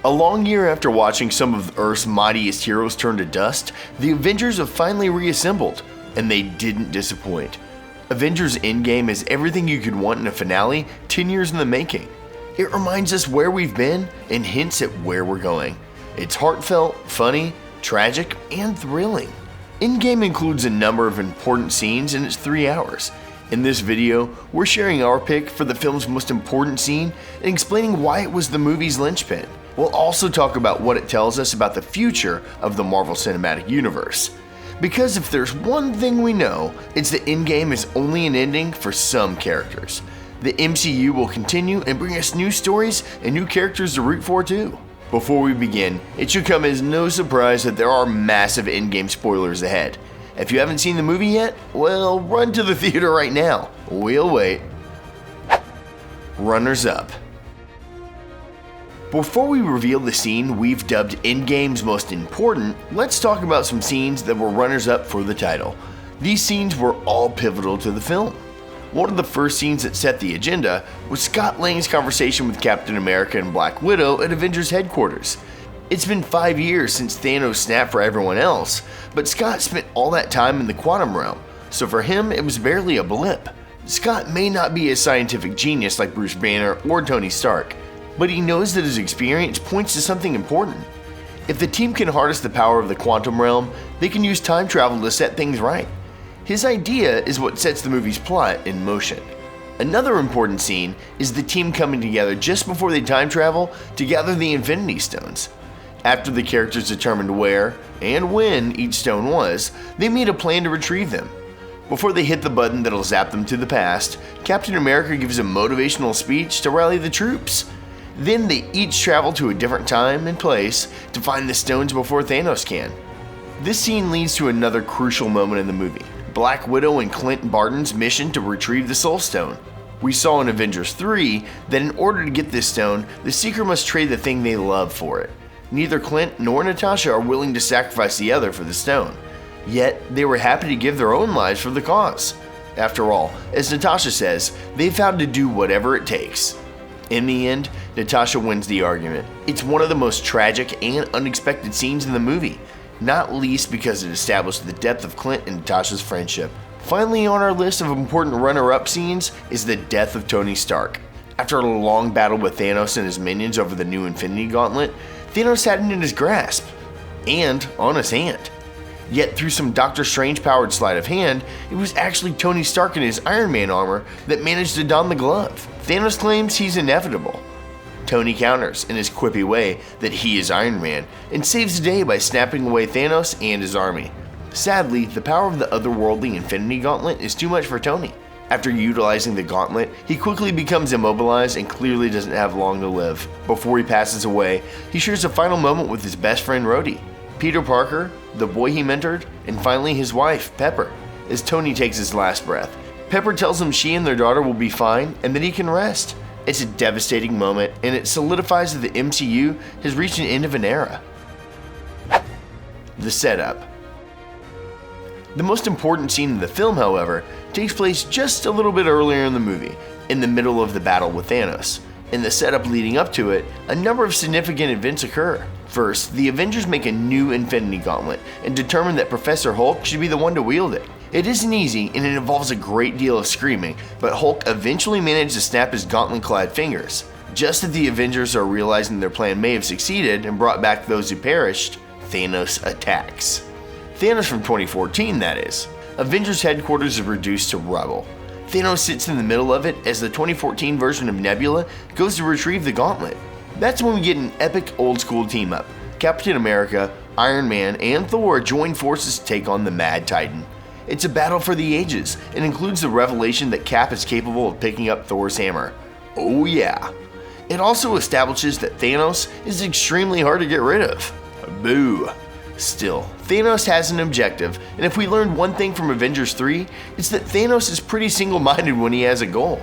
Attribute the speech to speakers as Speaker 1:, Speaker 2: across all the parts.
Speaker 1: A long year after watching some of Earth's mightiest heroes turn to dust, the Avengers have finally reassembled, and they didn't disappoint. Avengers Endgame is everything you could want in a finale 10 years in the making. It reminds us where we've been and hints at where we're going. It's heartfelt, funny, tragic, and thrilling. Endgame includes a number of important scenes in its 3 hours. In this video, we're sharing our pick for the film's most important scene and explaining why it was the movie's linchpin. We'll also talk about what it tells us about the future of the Marvel Cinematic Universe. Because if there's one thing we know, it's that Endgame is only an ending for some characters. The MCU will continue and bring us new stories and new characters to root for too. Before we begin, it should come as no surprise that there are massive Endgame spoilers ahead. If you haven't seen the movie yet, well, run to the theater right now. We'll wait. Runners up. Before we reveal the scene we've dubbed Endgame's most important, let's talk about some scenes that were runners-up for the title. These scenes were all pivotal to the film. One of the first scenes that set the agenda was Scott Lang's conversation with Captain America and Black Widow at Avengers headquarters. It's been 5 years since Thanos snapped for everyone else, but Scott spent all that time in the quantum realm, so for him it was barely a blip. Scott may not be a scientific genius like Bruce Banner or Tony Stark, but he knows that his experience points to something important. If the team can harness the power of the quantum realm, they can use time travel to set things right. His idea is what sets the movie's plot in motion. Another important scene is the team coming together just before they time travel to gather the Infinity Stones. After the characters determined where and when each stone was, they made a plan to retrieve them. Before they hit the button that'll zap them to the past, Captain America gives a motivational speech to rally the troops. Then they each travel to a different time and place to find the stones before Thanos can. This scene leads to another crucial moment in the movie, Black Widow and Clint Barton's mission to retrieve the Soul Stone. We saw in Avengers 3 that in order to get this stone, the Seeker must trade the thing they love for it. Neither Clint nor Natasha are willing to sacrifice the other for the stone, yet they were happy to give their own lives for the cause. After all, as Natasha says, they vowed to do whatever it takes. In the end, Natasha wins the argument. It's one of the most tragic and unexpected scenes in the movie, not least because it established the depth of Clint and Natasha's friendship. Finally on our list of important runner-up scenes is the death of Tony Stark. After a long battle with Thanos and his minions over the new Infinity Gauntlet, Thanos had it in his grasp, and on his hand. Yet through some Doctor Strange-powered sleight of hand, it was actually Tony Stark in his Iron Man armor that managed to don the glove. Thanos claims he's inevitable. Tony counters in his quippy way that he is Iron Man and saves the day by snapping away Thanos and his army. Sadly, the power of the otherworldly Infinity Gauntlet is too much for Tony. After utilizing the gauntlet, he quickly becomes immobilized and clearly doesn't have long to live. Before he passes away, he shares a final moment with his best friend Rhodey, Peter Parker, the boy he mentored, and finally his wife, Pepper, as Tony takes his last breath. Pepper tells him she and their daughter will be fine and that he can rest. It's a devastating moment, and it solidifies that the MCU has reached an end of an era. The setup. The most important scene in the film, however, takes place just a little bit earlier in the movie, in the middle of the battle with Thanos. In the setup leading up to it, a number of significant events occur. First, the Avengers make a new Infinity Gauntlet and determine that Professor Hulk should be the one to wield it. It isn't easy and it involves a great deal of screaming, but Hulk eventually manages to snap his gauntlet-clad fingers. Just as the Avengers are realizing their plan may have succeeded and brought back those who perished, Thanos attacks. Thanos from 2014, that is. Avengers headquarters is reduced to rubble. Thanos sits in the middle of it as the 2014 version of Nebula goes to retrieve the gauntlet. That's when we get an epic old-school team-up. Captain America, Iron Man, and Thor join forces to take on the Mad Titan. It's a battle for the ages and includes the revelation that Cap is capable of picking up Thor's hammer. Oh yeah. It also establishes that Thanos is extremely hard to get rid of. Boo. Still, Thanos has an objective, and if we learned one thing from Avengers 3, it's that Thanos is pretty single-minded when he has a goal.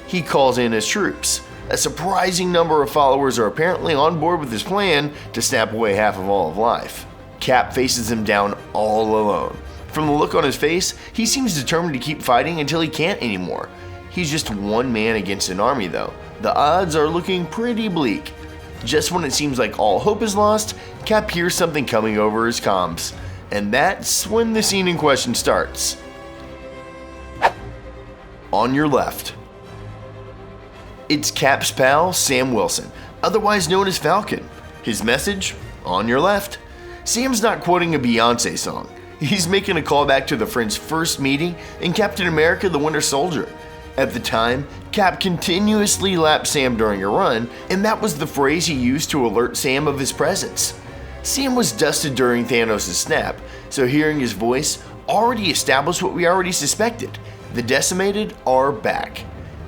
Speaker 1: He calls in his troops. A surprising number of followers are apparently on board with his plan to snap away half of all of life. Cap faces him down all alone. From the look on his face, he seems determined to keep fighting until he can't anymore. He's just one man against an army though. The odds are looking pretty bleak. Just when it seems like all hope is lost, Cap hears something coming over his comms, and that's when the scene in question starts. On your left, it's Cap's pal, Sam Wilson, otherwise known as Falcon. His message, on your left. Sam's not quoting a Beyonce song. He's making a callback to the friend's first meeting in Captain America: The Winter Soldier. At the time, Cap continuously lapped Sam during a run, and that was the phrase he used to alert Sam of his presence. Sam was dusted during Thanos' snap, so hearing his voice already established what we already suspected. The Decimated are back.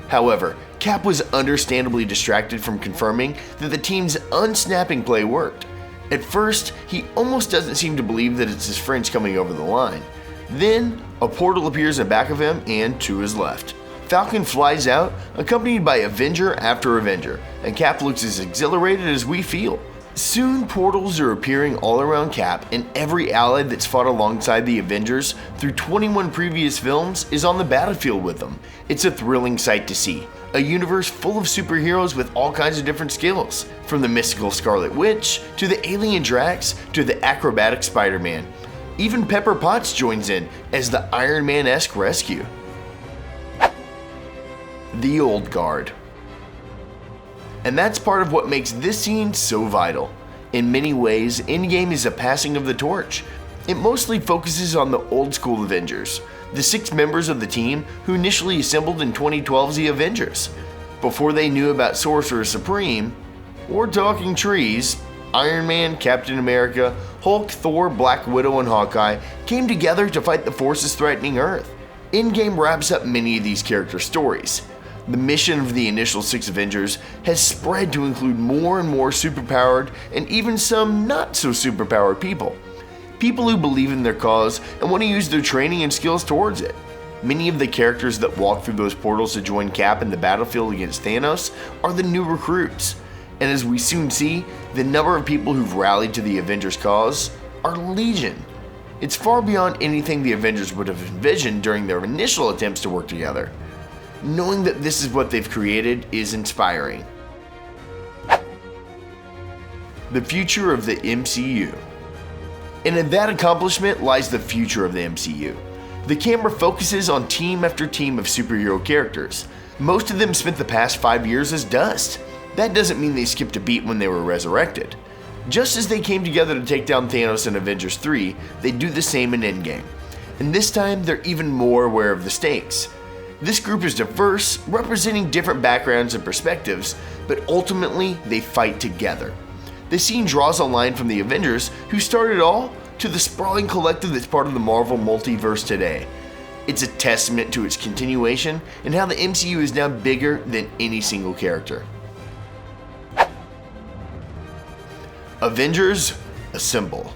Speaker 1: However, Cap was understandably distracted from confirming that the team's unsnapping play worked. At first, he almost doesn't seem to believe that it's his friends coming over the line. Then, a portal appears in back of him and to his left. Falcon flies out, accompanied by Avenger after Avenger, and Cap looks as exhilarated as we feel. Soon, portals are appearing all around Cap, and every ally that's fought alongside the Avengers through 21 previous films is on the battlefield with them. It's a thrilling sight to see. A universe full of superheroes with all kinds of different skills, from the mystical Scarlet Witch, to the alien Drax, to the acrobatic Spider-Man. Even Pepper Potts joins in as the Iron Man-esque rescue. The Old Guard. And that's part of what makes this scene so vital. In many ways, Endgame is a passing of the torch. It mostly focuses on the old school Avengers, the 6 members of the team who initially assembled in 2012's The Avengers. Before they knew about Sorcerer Supreme, or talking trees, Iron Man, Captain America, Hulk, Thor, Black Widow, and Hawkeye came together to fight the forces threatening Earth. Endgame wraps up many of these character stories. The mission of the initial 6 Avengers has spread to include more and more superpowered and even some not so superpowered people. People who believe in their cause and want to use their training and skills towards it. Many of the characters that walk through those portals to join Cap in the battlefield against Thanos are the new recruits. And as we soon see, the number of people who've rallied to the Avengers' cause are legion. It's far beyond anything the Avengers would have envisioned during their initial attempts to work together. Knowing that this is what they've created is inspiring. The future of the MCU. And in that accomplishment lies the future of the MCU. The camera focuses on team after team of superhero characters. Most of them spent the past 5 years as dust. That doesn't mean they skipped a beat when they were resurrected. Just as they came together to take down Thanos in Avengers 3, they do the same in Endgame. And this time, they're even more aware of the stakes. This group is diverse, representing different backgrounds and perspectives, but ultimately, they fight together. The scene draws a line from the Avengers, who started it all, to the sprawling collective that's part of the Marvel multiverse today. It's a testament to its continuation and how the MCU is now bigger than any single character. Avengers Assemble.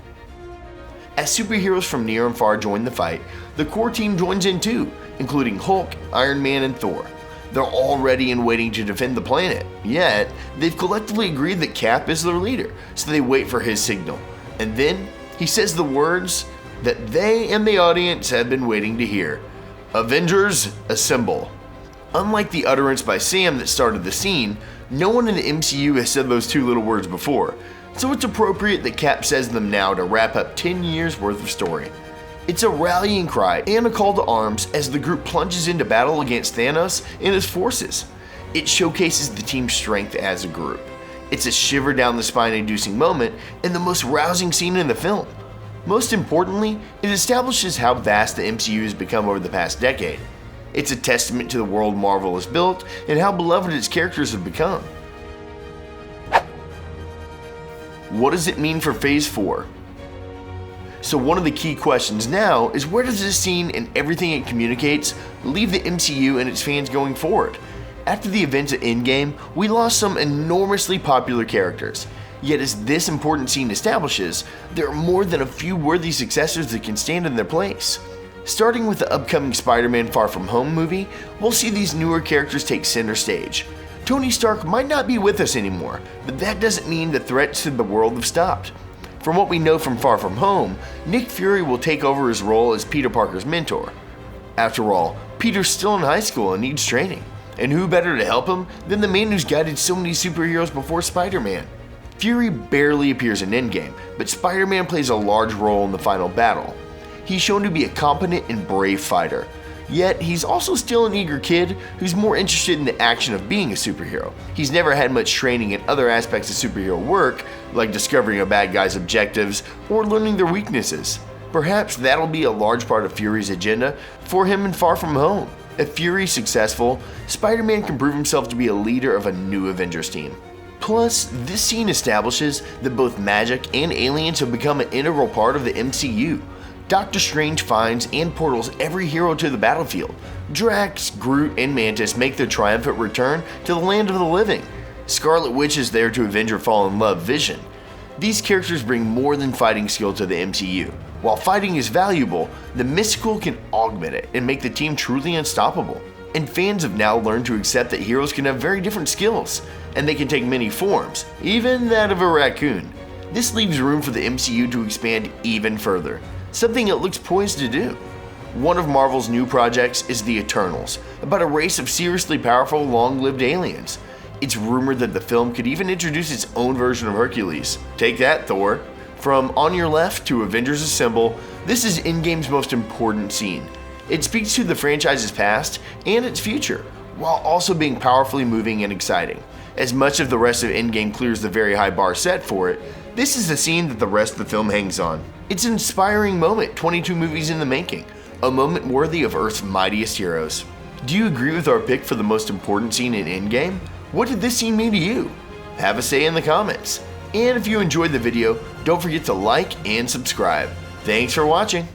Speaker 1: As superheroes from near and far join the fight, the core team joins in too, including Hulk, Iron Man, and Thor. They're all ready and waiting to defend the planet, yet they've collectively agreed that Cap is their leader, so they wait for his signal. And then he says the words that they and the audience have been waiting to hear. Avengers Assemble. Unlike the utterance by Sam that started the scene, no one in the MCU has said those 2 little words before, so it's appropriate that Cap says them now to wrap up 10 years worth of story. It's a rallying cry and a call to arms as the group plunges into battle against Thanos and his forces. It showcases the team's strength as a group. It's a shiver down the spine inducing moment and the most rousing scene in the film. Most importantly, it establishes how vast the MCU has become over the past decade. It's a testament to the world Marvel has built and how beloved its characters have become. What does it mean for Phase 4? So one of the key questions now is, where does this scene and everything it communicates leave the MCU and its fans going forward? After the events of Endgame, we lost some enormously popular characters. Yet as this important scene establishes, there are more than a few worthy successors that can stand in their place. Starting with the upcoming Spider-Man Far From Home movie, we'll see these newer characters take center stage. Tony Stark might not be with us anymore, but that doesn't mean the threats to the world have stopped. From what we know from Far From Home, Nick Fury will take over his role as Peter Parker's mentor. After all, Peter's still in high school and needs training. And who better to help him than the man who's guided so many superheroes before Spider-Man? Fury barely appears in Endgame, but Spider-Man plays a large role in the final battle. He's shown to be a competent and brave fighter, yet he's also still an eager kid who's more interested in the action of being a superhero. He's never had much training in other aspects of superhero work, like discovering a bad guy's objectives or learning their weaknesses. Perhaps that'll be a large part of Fury's agenda for him in Far From Home. If Fury's successful, Spider-Man can prove himself to be a leader of a new Avengers team. Plus, this scene establishes that both magic and aliens have become an integral part of the MCU. Doctor Strange finds and portals every hero to the battlefield. Drax, Groot, and Mantis make their triumphant return to the land of the living. Scarlet Witch is there to avenge her fallen love, Vision. These characters bring more than fighting skill to the MCU. While fighting is valuable, the mystical can augment it and make the team truly unstoppable. And fans have now learned to accept that heroes can have very different skills, and they can take many forms, even that of a raccoon. This leaves room for the MCU to expand even further, something it looks poised to do. One of Marvel's new projects is The Eternals, about a race of seriously powerful, long-lived aliens. It's rumored that the film could even introduce its own version of Hercules. Take that, Thor. From On Your Left to Avengers Assemble, this is Endgame's most important scene. It speaks to the franchise's past and its future, while also being powerfully moving and exciting. As much of the rest of Endgame clears the very high bar set for it, this is the scene that the rest of the film hangs on. It's an inspiring moment, 22 movies in the making, a moment worthy of Earth's mightiest heroes. Do you agree with our pick for the most important scene in Endgame? What did this scene mean to you? Have a say in the comments. And if you enjoyed the video, don't forget to like and subscribe. Thanks for watching.